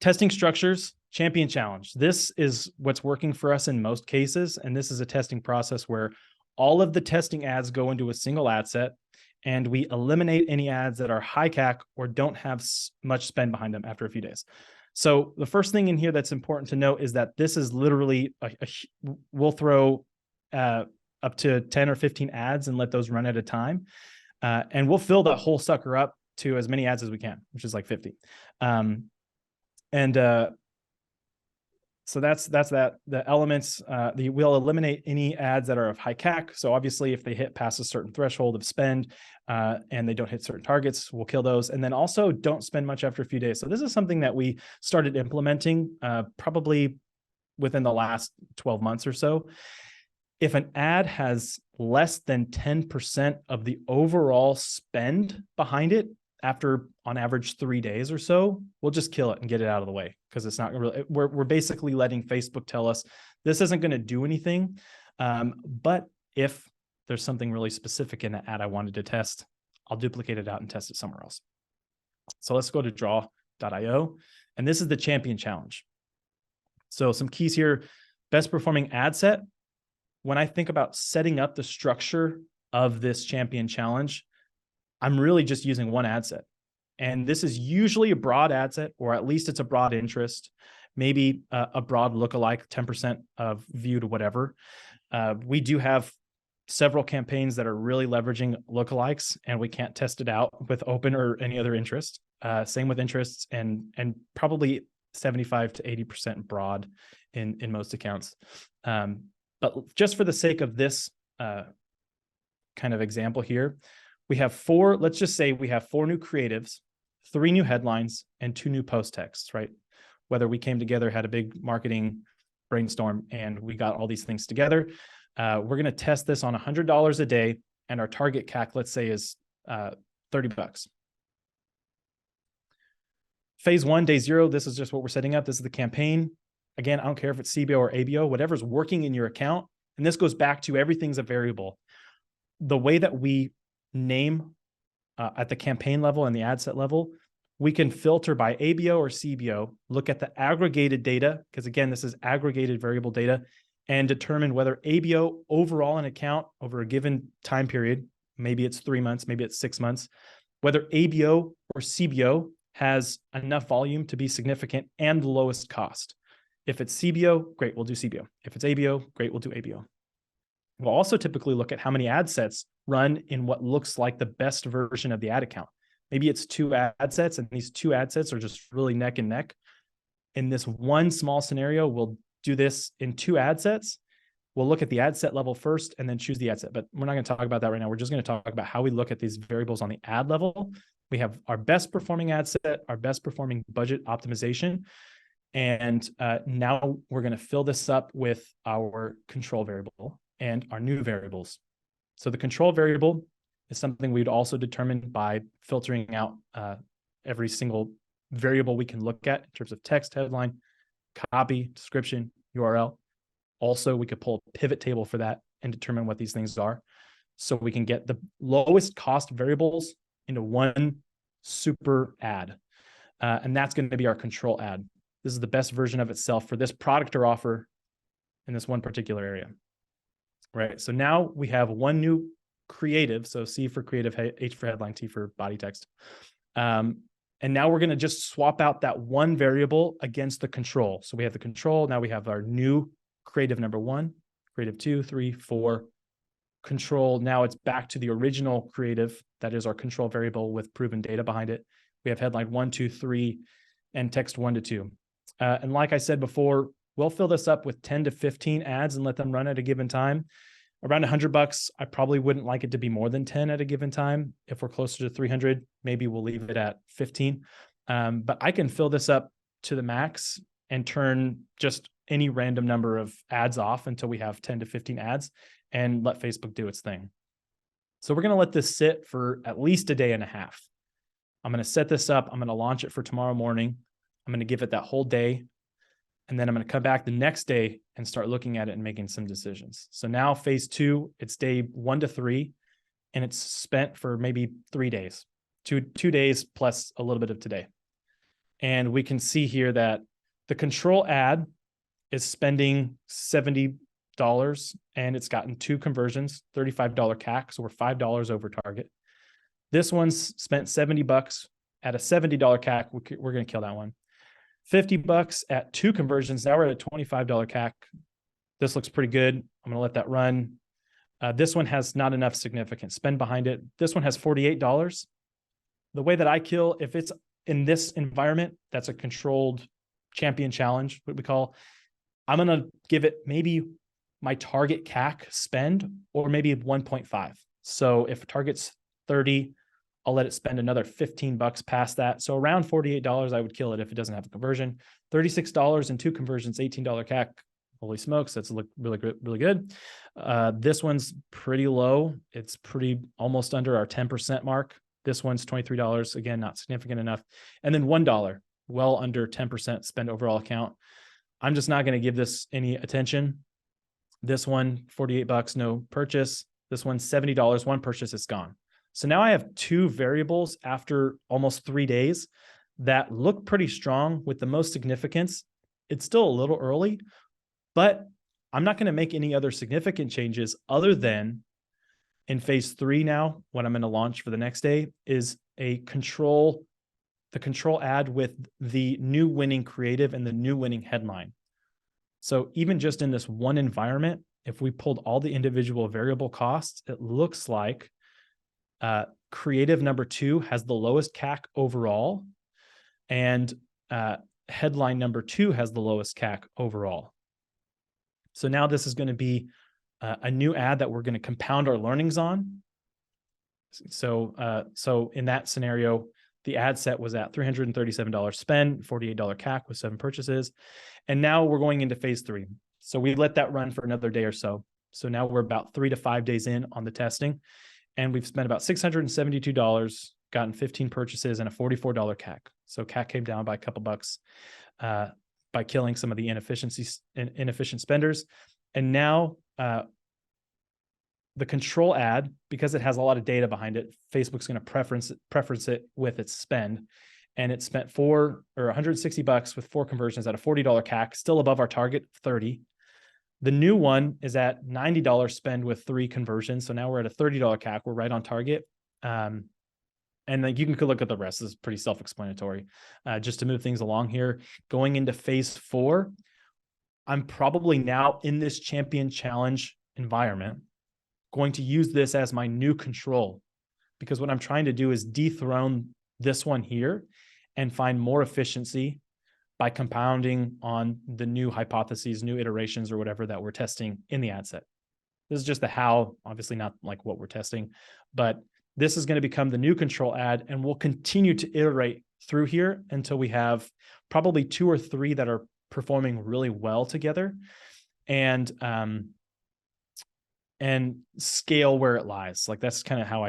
Testing structures, champion challenge. This is what's working for us in most cases. And this is a testing process where all of the testing ads go into a single ad set, and we eliminate any ads that are high CAC or don't have much spend behind them after a few days. So the first thing in here that's important to note is that this is literally, we'll throw up to 10 or 15 ads and let those run at a time. And we'll fill that whole sucker up to as many ads as we can, which is like 50. So that's that. The elements, we'll eliminate any ads that are of high CAC. So obviously, if they hit past a certain threshold of spend and they don't hit certain targets, we'll kill those. And then also don't spend much after a few days. So this is something that we started implementing probably within the last 12 months or so. If an ad has less than 10% of the overall spend behind it, after on average 3 days or so, we'll just kill it and get it out of the way, because it's not really, we're basically letting Facebook tell us this isn't going to do anything. But if there's something really specific in the ad I wanted to test, I'll duplicate it out and test it somewhere else. So let's go to draw.io. And this is the champion challenge. So some keys here: best performing ad set. When I think about setting up the structure of this champion challenge, I'm really just using one ad set. And this is usually a broad ad set, or at least it's a broad interest, maybe a broad lookalike, 10% of view to whatever. We do have several campaigns that are really leveraging lookalikes, and we can't test it out with open or any other interest. Same with interests, and probably 75 to 80% broad in most accounts. But just for the sake of this kind of example here, we have let's just say we have 4 new creatives, 3 new headlines, and 2 new post texts, right? Whether we came together, had a big marketing brainstorm, and we got all these things together. We're going to test this on $100 a day, and our target CAC, let's say, is $30. Phase 1, day 0, this is just what we're setting up. This is the campaign. Again, I don't care if it's CBO or ABO, whatever's working in your account. And this goes back to everything's a variable. The way that we name at the campaign level and the ad set level, we can filter by ABO or CBO, look at the aggregated data, because again, this is aggregated variable data, and determine whether ABO overall an account over a given time period, maybe it's 3 months, maybe it's 6 months, whether ABO or CBO has enough volume to be significant and the lowest cost. If it's CBO, great, we'll do CBO. If it's ABO, great, we'll do ABO. We'll also typically look at how many ad sets run in what looks like the best version of the ad account. Maybe it's 2 ad sets, and these 2 ad sets are just really neck and neck. In this one small scenario, we'll do this in 2 ad sets. We'll look at the ad set level first and then choose the ad set. But we're not going to talk about that right now. We're just going to talk about how we look at these variables on the ad level. We have our best performing ad set, our best performing budget optimization. And now we're going to fill this up with our control variable and our new variables. So the control variable is something we'd also determine by filtering out every single variable we can look at in terms of text, headline, copy, description, URL. Also, we could pull a pivot table for that and determine what these things are. So we can get the lowest cost variables into one super ad. And that's going to be our control ad. This is the best version of itself for this product or offer in this one particular area. Right. So now we have one new creative. So C for creative, H for headline, T for body text. And now we're going to just swap out that one variable against the control. So we have the control. Now we have our new creative number 1, creative 2, 3, 4, control. Now it's back to the original creative. That is our control variable with proven data behind it. We have headline 1, 2, 3, and text 1 to 2. And like I said before, we'll fill this up with 10 to 15 ads and let them run at a given time. Around $100, I probably wouldn't like it to be more than 10 at a given time. If we're closer to 300, maybe we'll leave it at 15. But I can fill this up to the max and turn just any random number of ads off until we have 10 to 15 ads and let Facebook do its thing. So we're going to let this sit for at least a day and a half. I'm going to set this up. I'm going to launch it for tomorrow morning. I'm going to give it that whole day. And then I'm going to come back the next day and start looking at it and making some decisions. So now phase 2, it's day 1 to 3, and it's spent for maybe 3 days, two days plus a little bit of today. And we can see here that the control ad is spending $70 and it's gotten 2 conversions, $35 CAC. So we're $5 over target. This one's spent $70 at a $70 CAC. We're going to kill that one. $50 at 2 conversions. Now we're at a $25 CAC. This looks pretty good. I'm going to let that run. This one has not enough significant spend behind it. This one has $48. The way that I kill, if it's in this environment, that's a controlled champion challenge, what we call, I'm going to give it maybe my target CAC spend or maybe 1.5. So if target's 30, I'll let it spend another $15 past that. So around $48, I would kill it if it doesn't have a conversion. $36 and 2 conversions, $18 CAC. Holy smokes, that's really good, really good. This one's pretty low. It's pretty almost under our 10% mark. This one's $23. Again, not significant enough. And then $1, well under 10% spend overall account. I'm just not going to give this any attention. This one, $48, no purchase. This one, $70, 1 purchase, it's gone. So now I have 2 variables after almost 3 days that look pretty strong with the most significance. It's still a little early, but I'm not going to make any other significant changes other than in phase 3 now, what I'm going to launch for the next day is the control ad with the new winning creative and the new winning headline. So even just in this one environment, if we pulled all the individual variable costs, it looks like creative number 2 has the lowest CAC overall, and headline number 2 has the lowest CAC overall. So now this is going to be a new ad that we're going to compound our learnings on. So in that scenario, the ad set was at $337 spend, $48 CAC with 7 purchases. And now we're going into phase 3. So we let that run for another day or so. So now we're about 3 to 5 days in on the testing. And we've spent about $672, gotten 15 purchases and a $44 CAC. So CAC came down by a couple bucks by killing some of the inefficient spenders. And now the control ad, because it has a lot of data behind it, Facebook's going to preference it with its spend. And it spent $160 with 4 conversions at a $40 CAC, still above our target, 30. The new one is at $90 spend with 3 conversions. So now we're at a $30 CAC. We're right on target. And then you can look at the rest. This is pretty self-explanatory. Just to move things along here, going into phase 4, I'm probably now in this champion challenge environment going to use this as my new control, because what I'm trying to do is dethrone this one here and find more efficiency by compounding on the new hypotheses, new iterations, or whatever that we're testing in the ad set. This is just the how, obviously not like what we're testing, but this is going to become the new control ad, and we'll continue to iterate through here until we have probably 2 or 3 that are performing really well together, and scale where it lies. Like that's kind of how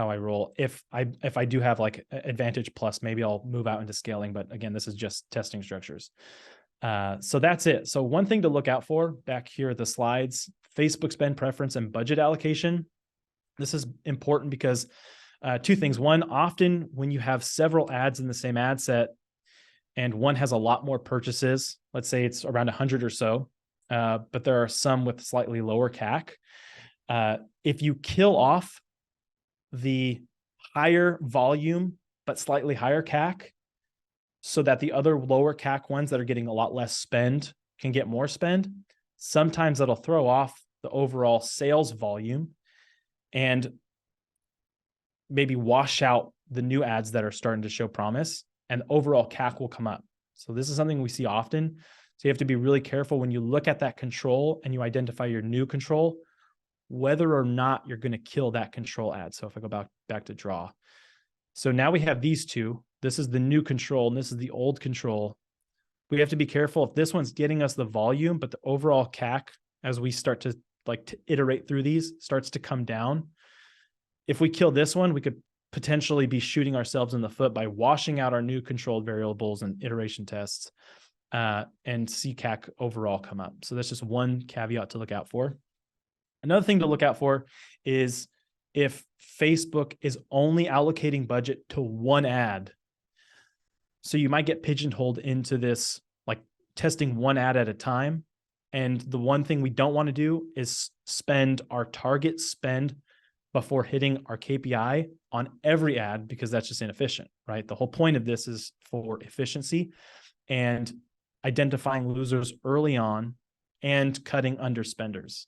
I roll. If I do have like Advantage Plus, maybe I'll move out into scaling. But again, this is just testing structures. So that's it. So one thing to look out for back here at the slides, Facebook spend preference and budget allocation. This is important because 2 things. One, often when you have several ads in the same ad set and one has a lot more purchases, let's say it's around 100 or so, but there are some with slightly lower CAC. If you kill off the higher volume, but slightly higher CAC, so that the other lower CAC ones that are getting a lot less spend can get more spend, sometimes that'll throw off the overall sales volume and maybe wash out the new ads that are starting to show promise, and overall CAC will come up. So this is something we see often. So you have to be really careful when you look at that control and you identify your new control, whether or not you're going to kill that control ad. So if I go back to draw. So now we have these 2. This is the new control and this is the old control. We have to be careful if this one's getting us the volume, but the overall CAC, as we start to iterate through these, starts to come down. If we kill this one, we could potentially be shooting ourselves in the foot by washing out our new controlled variables and iteration tests and see CAC overall come up. So that's just one caveat to look out for. Another thing to look out for is if Facebook is only allocating budget to one ad, So you might get pigeonholed into this, like testing one ad at a time. And the one thing we don't want to do is spend our target spend before hitting our KPI on every ad, because that's just inefficient, right? The whole point of this is for efficiency and identifying losers early on and cutting underspenders.